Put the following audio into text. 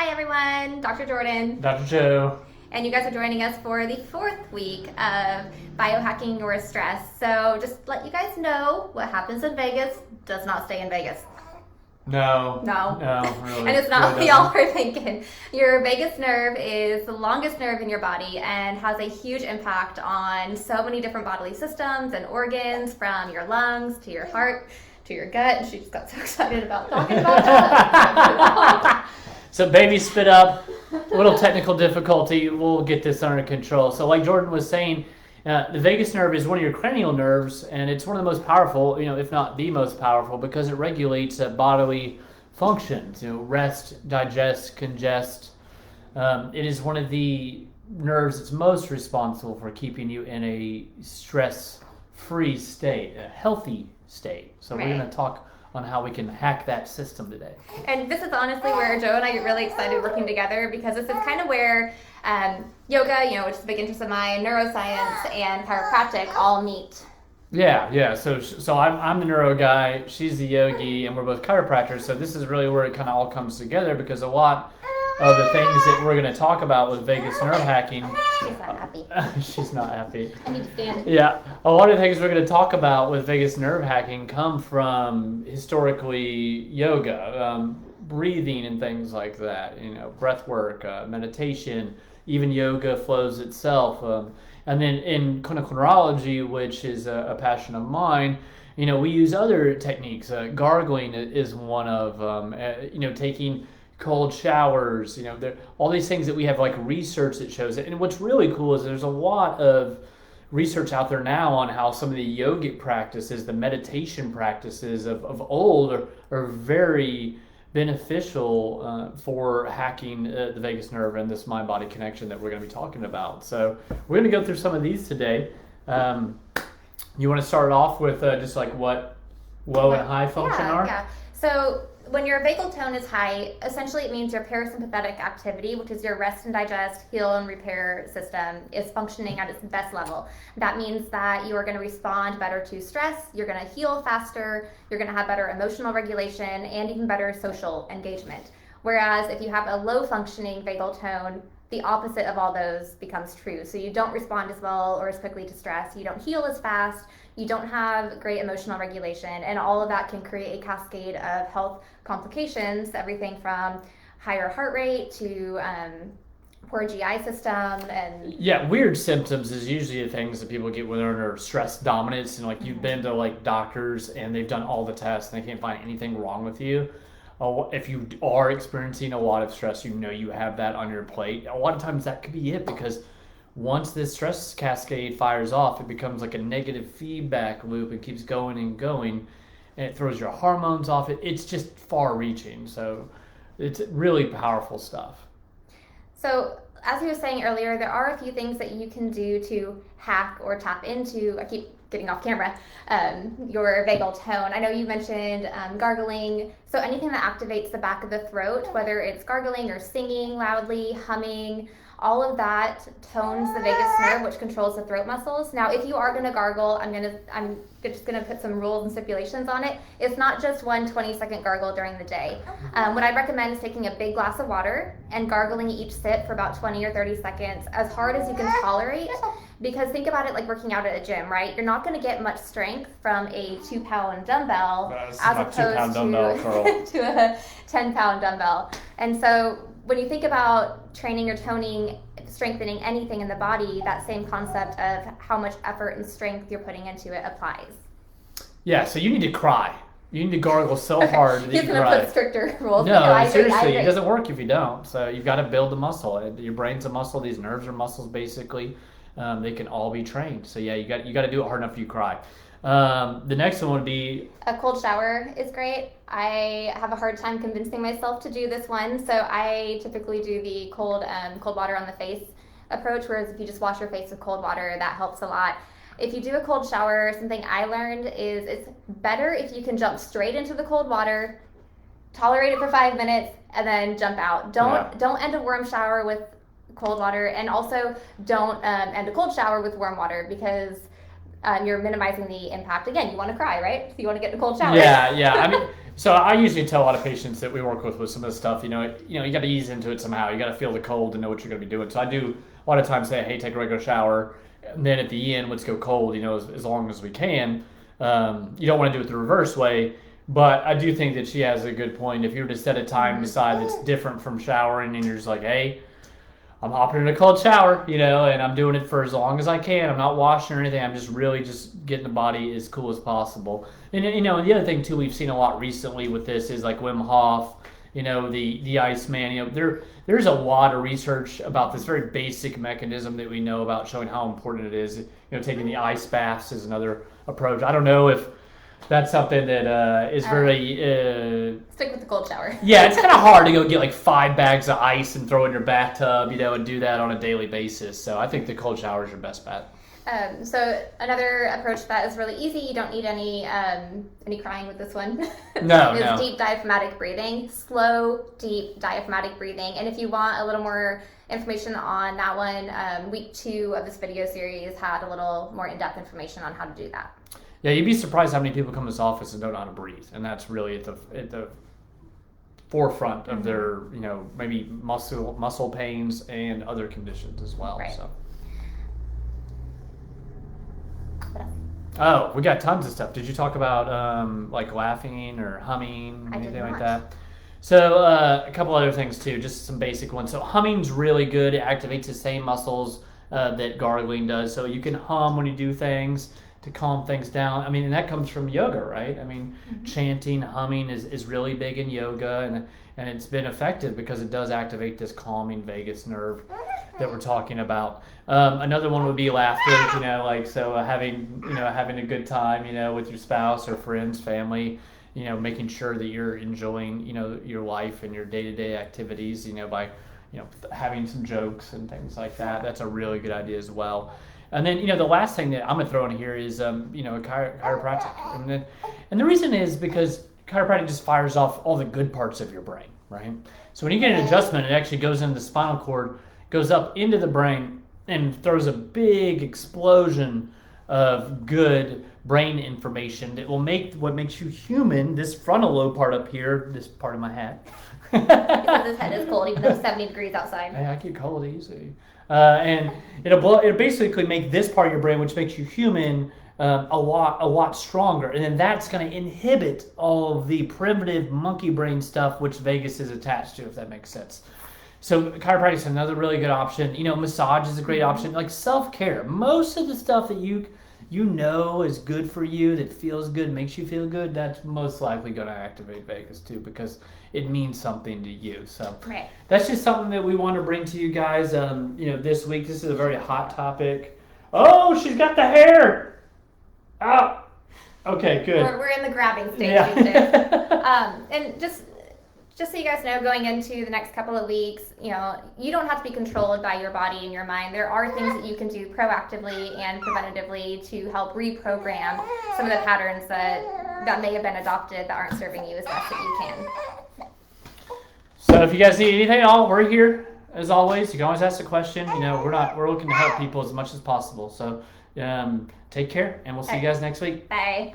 Hi everyone, Dr. Jordan. Dr. Joe. And you guys are joining us for the 4th week of Biohacking Your Stress. So just let you guys know what happens in Vegas does not stay in Vegas. No, And really. it's not what y'all are thinking. Your vagus nerve is the longest nerve in your body and has a huge impact on so many different bodily systems and organs, from your lungs to your heart to your gut. And she just got so excited about talking about that. So baby spit up, a little technical difficulty. We'll get this under control. So like Jordan was saying, the vagus nerve is one of your cranial nerves, and it's one of the most powerful, if not the most powerful, because it regulates bodily functions, rest, digest, congest. It is one of the nerves that's most responsible for keeping you in a stress-free state, a healthy state. So We're going to talk on how we can hack that system today. And this is honestly where Joe and I get really excited working together, because this is kind of where yoga, which is a big interest of mine, neuroscience, and chiropractic all meet. Yeah. So I'm the neuro guy, she's the yogi, and we're both chiropractors. So this is really where it kind of all comes together, because a lot of the things that we're going to talk about with vagus nerve hacking. She's not happy. She's not happy. I need to stand. Yeah, a lot of the things we're going to talk about with vagus nerve hacking come from historically yoga, breathing and things like that. Breath work, meditation, even yoga flows itself. And then in clinical neurology, which is a passion of mine, we use other techniques. Gargling is one of them. Taking cold showers, all these things that we have like research that shows it. And what's really cool is there's a lot of research out there now on how some of the yogic practices, the meditation practices of old are very beneficial for hacking the vagus nerve and this mind-body connection that we're going to be talking about. So we're going to go through some of these today. You want to start off with just like what low and high function are? Yeah. So when your vagal tone is high, essentially it means your parasympathetic activity, which is your rest and digest, heal and repair system, is functioning at its best level. That means that you are going to respond better to stress, you're going to heal faster, you're going to have better emotional regulation, and even better social engagement. Whereas if you have a low functioning vagal tone, the opposite of all those becomes true. So you don't respond as well or as quickly to stress, you don't heal as fast, you don't have great emotional regulation, and all of that can create a cascade of health complications, everything from higher heart rate to poor GI system. And yeah, weird symptoms is usually the things that people get when they're under stress dominance, and like you've been to like doctors and they've done all the tests and they can't find anything wrong with you. If you are experiencing a lot of stress, you have that on your plate. A lot of times that could be it, because once this stress cascade fires off, it becomes like a negative feedback loop. It keeps going and going, and it throws your hormones off. It's just far-reaching. So it's really powerful stuff. So as we were saying earlier, there are a few things that you can do to hack or tap into, I keep getting off camera, your vagal tone. I know you mentioned gargling. So anything that activates the back of the throat, whether it's gargling or singing loudly, humming, all of that tones the vagus nerve, which controls the throat muscles. Now, if you are going to gargle, I'm just going to put some rules and stipulations on it. It's not just one 20-second gargle during the day. What I recommend is taking a big glass of water and gargling each sip for about 20 or 30 seconds, as hard as you can tolerate. Because think about it like working out at a gym, right? You're not going to get much strength from a 2-pound dumbbell as opposed to a 10-pound dumbbell. And so when you think about training or toning, strengthening anything in the body, that same concept of how much effort and strength you're putting into it applies. Yeah, so you need to cry. You need to gargle so hard that you cry. He's going to put stricter rules. No, seriously, it doesn't work if you don't. So you've got to build the muscle. Your brain's a muscle. These nerves are muscles, basically. They can all be trained. So yeah, you got to do it hard enough for you to cry. The next one would be a cold shower is great. I have a hard time convincing myself to do this one, so I typically do the cold water on the face approach, whereas if you just wash your face with cold water, that helps a lot. If you do a cold shower, something I learned is it's better if you can jump straight into the cold water, tolerate it for 5 minutes, and then jump out. Don't end a warm shower with cold water, and also don't end a cold shower with warm water, because you're minimizing the impact. Again, you want to cry, right? So you want to get in a cold shower. Yeah. I mean, So I usually tell a lot of patients that we work with some of this stuff, you got to ease into it somehow. You got to feel the cold and know what you're going to be doing. So I do a lot of times say, hey, take a regular shower. And then at the end, let's go cold, as long as we can. You don't want to do it the reverse way. But I do think that she has a good point. If you were to set a time aside that's different from showering and you're just like, hey, I'm hopping in a cold shower, and I'm doing it for as long as I can. I'm not washing or anything. I'm just really just getting the body as cool as possible. And, and the other thing, too, we've seen a lot recently with this is like Wim Hof, the Iceman. There's a lot of research about this very basic mechanism that we know about showing how important it is. Taking the ice baths is another approach. I don't know if that's something that is very... stick with the cold shower. Yeah, it's kind of hard to go get like 5 bags of ice and throw in your bathtub, and do that on a daily basis. So I think the cold shower is your best bet. So another approach that is really easy, you don't need any crying with this one. No, is deep diaphragmatic breathing. Slow, deep diaphragmatic breathing. And if you want a little more information on that one, week 2 of this video series had a little more in-depth information on how to do that. Yeah, you'd be surprised how many people come to this office and don't know how to breathe, and that's really at the forefront of their, maybe muscle pains and other conditions as well. Right. So. Oh, we got tons of stuff. Did you talk about like laughing or humming, anything like that? So a couple other things too, just some basic ones. So humming's really good. It activates the same muscles that gargling does. So you can hum when you do things to calm things down. And that comes from yoga, right? Chanting, humming is really big in yoga, and it's been effective because it does activate this calming vagus nerve that we're talking about. Another one would be laughter, having a good time, with your spouse or friends, family, making sure that you're enjoying, your life and your day-to-day activities, by, having some jokes and things like that. That's a really good idea as well. And then, the last thing that I'm going to throw in here is, a chiropractic. And the reason is because chiropractic just fires off all the good parts of your brain, right? So when you get an adjustment, it actually goes into the spinal cord, goes up into the brain, and throws a big explosion of good brain information that will make what makes you human, this frontal lobe part up here, this part of my hat. Because his head is cold, even though it's 70 degrees outside. Hey, I get cold easy. And it'll basically make this part of your brain, which makes you human, a lot stronger. And then that's going to inhibit all of the primitive monkey brain stuff, which vagus is attached to, if that makes sense. So chiropractic is another really good option. Massage is a great option. Like self-care. Most of the stuff that you is good for you, that feels good, makes you feel good, that's most likely going to activate vagus too, because it means something to you. So That's just something that we want to bring to you guys. This week, this is a very hot topic. Oh, she's got the hair. Oh, okay, good. We're in the grabbing stage. Yeah. And just so you guys know, going into the next couple of weeks, you don't have to be controlled by your body and your mind. There are things that you can do proactively and preventatively to help reprogram some of the patterns that may have been adopted that aren't serving you as best that you can. So if you guys need anything at all, we're here as always. You can always ask a question. We're looking to help people as much as possible. So take care, and we'll see you guys next week. Bye.